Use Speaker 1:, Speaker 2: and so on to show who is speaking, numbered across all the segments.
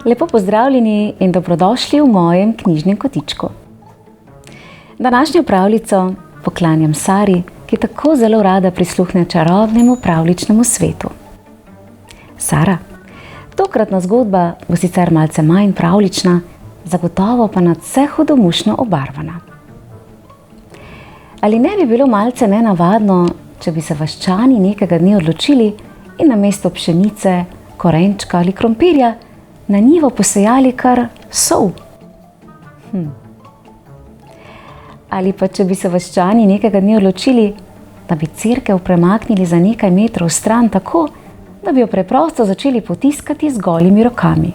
Speaker 1: Lepo pozdravljeni in dobrodošli v mojem knjižnem kotičku. Današnjo pravljico poklanjam Sari, ki tako zelo rada prisluhne čarobnemu pravljičnemu svetu. Sara, tokratna zgodba bo sicer malce manj pravljična, zagotovo pa nadvse hudomušno obarvana. Ali ne bi bilo malce nenavadno, če bi se vaščani nekega dne odločili in namesto pšenice, korenčka ali krompirja na njivo posejali kar sol? Ali pa če bi se vaščani nekega dne odločili, da bi cerkev premaknili za nekaj metrov stran tako, da bi jo preprosto začeli potiskati z golimi rokami.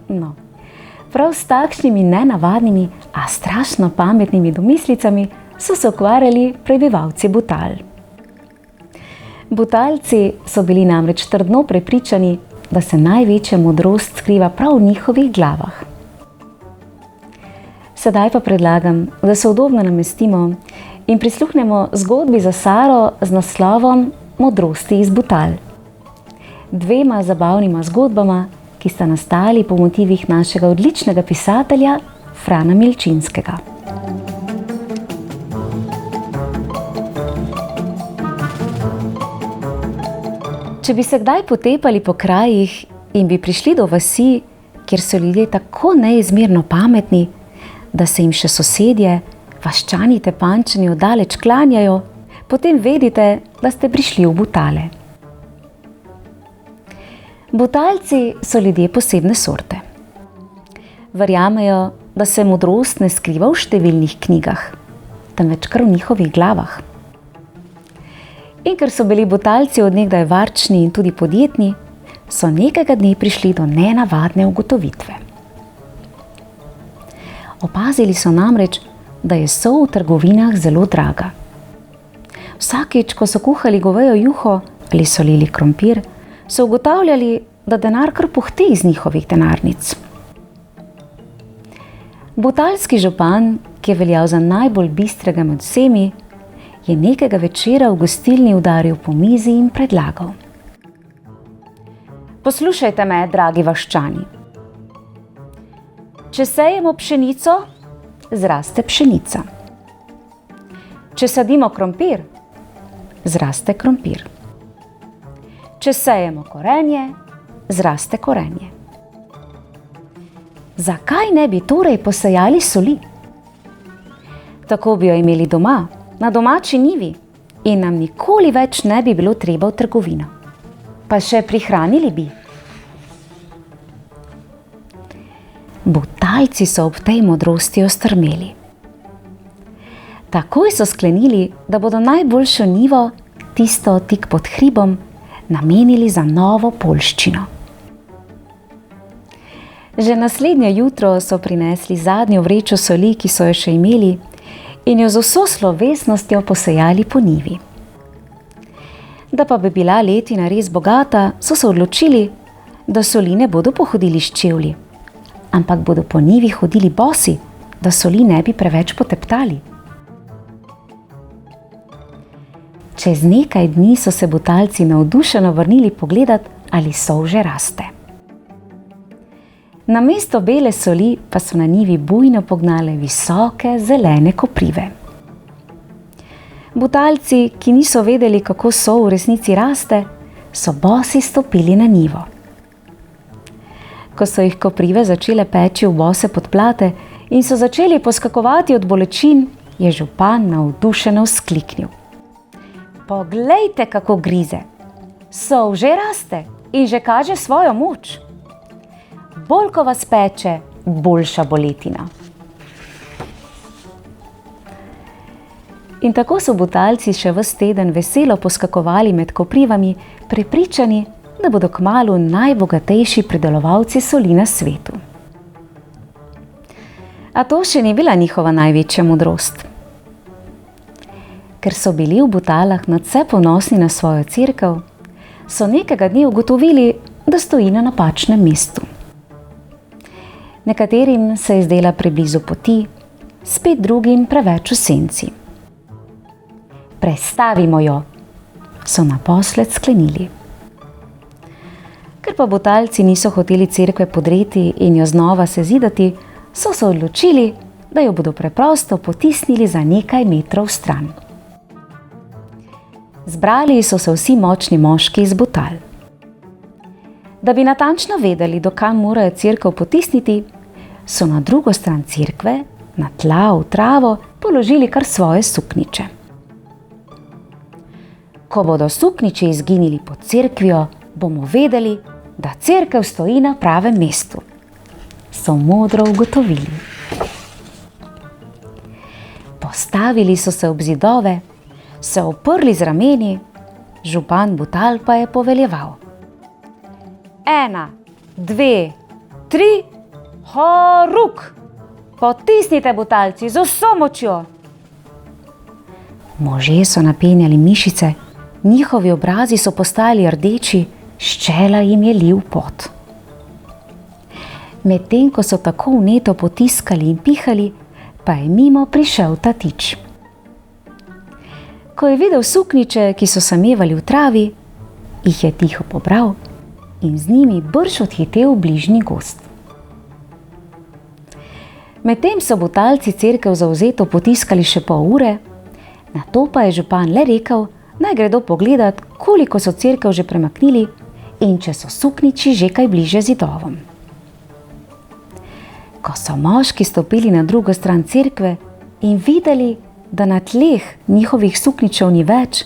Speaker 1: No, prav s takšnimi nenavadnimi, a strašno pametnimi domislicami so se ukvarjali prebivalci Butalj. Butalci so bili namreč trdno prepričani, da se največja modrost skriva prav v njihovih glavah. Sedaj pa predlagam, da se udobno namestimo in prisluhnemo zgodbi za Saro z naslovom Modrosti iz Butalj. Dvema zabavnima zgodbama, ki sta nastali po motivih našega odličnega pisatelja Frana Milčinskega. Če bi se kdaj potepali po krajih in bi prišli do vasi, kjer so ljudje tako neizmerno pametni, da se jim še sosedje, vaščani Tepančani oddaleč klanjajo, potem vedite, da ste prišli v Butale. Butalci so ljudje posebne sorte. Verjamejo, da se modrost ne skriva v številnih knjigah, temveč kar v njihovih glavah. In ker so bili Butalci od nekdaj varčni in tudi podjetni, so nekega dne prišli do nenavadne ugotovitve. Opazili so namreč, da je sol v trgovinah zelo draga. Vsakič, ko so kuhali govejo juho ali solili krompir, so ugotavljali, da denar kar puhti iz njihovih denarnic. Butalski župan, ki je veljal za najbolj bistrega med vsemi, je nekega večera v gostilni udaril po mizi in predlagal: Poslušajte me, dragi vaščani. Če sejemo pšenico, zraste pšenica. Če sadimo krompir, zraste krompir. Če sejemo korenje, zraste korenje. Zakaj ne bi torej posejali soli? Tako bi jo imeli doma, na domači njivi, in nam nikoli več ne bi bilo treba v trgovino. Pa še prihranili bi. Butalci so ob tej modrosti ostrmeli. Takoj so sklenili, da bodo najboljšo njivo, tisto tik pod hribom, namenili za novo poljščino. Že naslednje jutro so prinesli zadnjo vrečo soli, ki so jo še imeli, in jo z vso slovesnostjo posejali po njivi. Da pa bi bila letina res bogata, so se odločili, da soli ne bodo pohodili s čevlji, ampak bodo po njivi hodili bosi, da soli ne bi preveč poteptali. Čez nekaj dni so se Butalci navdušeno vrnili pogledat, ali sol že raste. Namesto bele soli pa so na njivi bujno pognale visoke zelene koprive. Butalci, ki niso vedeli, kako sol v resnici raste, so bosi stopili na njivo. Ko so jih koprive začele peči v bose podplate in so začeli poskakovati od bolečin, je župan navdušeno vzkliknil: Poglejte, kako grize! Sol že raste in že kaže svojo moč. Bolj ko vas peče, boljša bo letina. In tako so Butalci še ves teden veselo poskakovali med koprivami, prepričani, da bodo kmalu najbogatejši pridelovalci soli na svetu. A to še ni bila njihova največja modrost. Ker so bili v Butalah nadvse ponosni na svojo cerkev, so nekega dne ugotovili, da stoji na napačnem mestu. Nekaterim se je zdela preblizu poti, spet drugim preveč v senci. Prestavimo jo, so naposled sklenili. Ker pa Butalci niso hoteli cerkve podreti in jo znova sezidati, so se odločili, da jo bodo preprosto potisnili za nekaj metrov stran. Zbrali so se vsi močni moški iz Butal. Da bi natančno vedeli, do kam morajo cerkev potisniti, so na drugo stran cerkve, na tla, v travo, položili kar svoje suknjiče. Ko bodo suknjiči izginili pod cerkvijo, bomo vedeli, da cerkev stoji na pravem mestu, so modro ugotovili. Postavili so se ob zidove, se oprli z rameni, župan Butal pa je poveljeval. 1, 2, 3, horuk! Potisnite, Butalci, z vso močjo! Možje so napenjali mišice, njihovi obrazi so postali rdeči, s čela jim je lil pot. Medtem ko so tako vneto potiskali in pihali, pa je mimo prišel tatič. Ko je videl suknjiče, ki so samevali v travi, jih je tiho pobral in z njimi brž odhitel v bližnji gozd. Medtem so Butalci cerkev zavzeto potiskali še pol ure, nato pa je župan le rekel, naj gredo pogledat, koliko so cerkev že premaknili in če so suknjiči že kaj bliže zidovom. Ko so moški stopili na drugo stran cerkve in videli, da na tleh njihovih suknjičev ni več,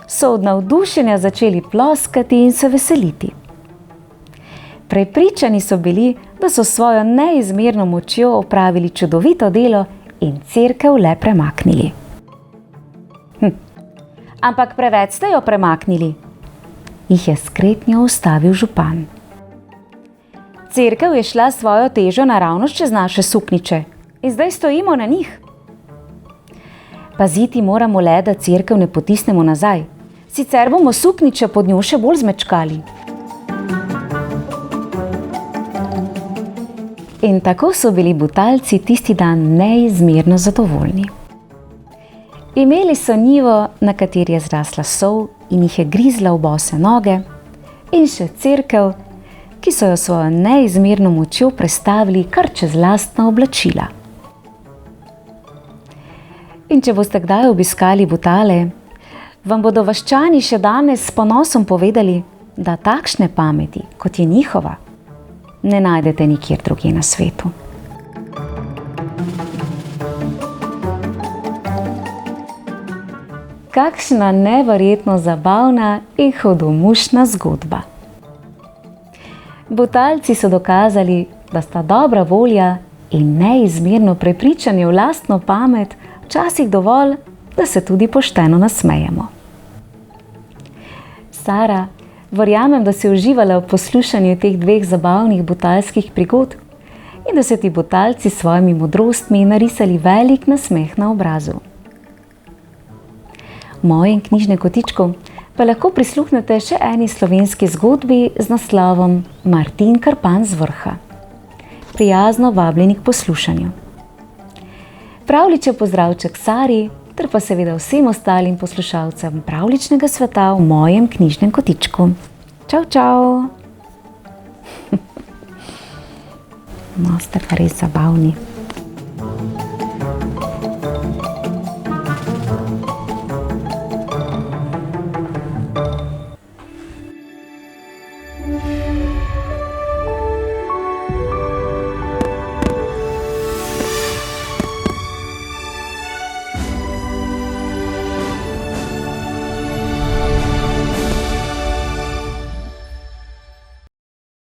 Speaker 1: so od navdušenja začeli ploskati in se veseliti. Prepričani so bili, da so svojo neizmerno močjo opravili čudovito delo in cerkev le premaknili. Ampak preveč ste jo premaknili, jih je s kretnjo ustavil župan. Cerkev je šla svojo težo naravnost čez naše suknjiče in zdaj stojimo na njih. Paziti moramo le, da cerkev ne potisnemo nazaj, sicer bomo suknjiče pod njo še bolj zmečkali. In tako so bili Butalci tisti dan neizmerno zadovoljni. Imeli so njivo, na kateri je zrasla sol in jih je grizla v bose noge, in še cerkev, ki so jo svojo neizmerno močjo prestavili kar čez lastna oblačila. In če boste kdaj obiskali Butale, vam bodo vaščani še danes s ponosom povedali, da takšne pameti, kot je njihova, ne najdete nikjer drugje na svetu. Kakšna neverjetno zabavna in hudomušna zgodba. Butalci so dokazali, da sta dobra volja in neizmerno prepričanje v lastno pamet včasih dovolj, da se tudi pošteno nasmejemo. Sara, verjamem, da si uživala v poslušanju teh dveh zabavnih butalskih prigod in da so ti Butalci s svojimi modrostmi narisali velik nasmeh na obrazu. V mojem knjižnem kotičku pa lahko prisluhnete še eni slovenski zgodbi z naslovom Martin Krpan z Vrha. Prijazno vabljeni k poslušanju. Pravljičen pozdravček Sari, ter pa seveda vsem ostalim poslušalcem pravljičnega sveta v mojem knjižnem kotičku. Čau, čau! No, ste pa res zabavni.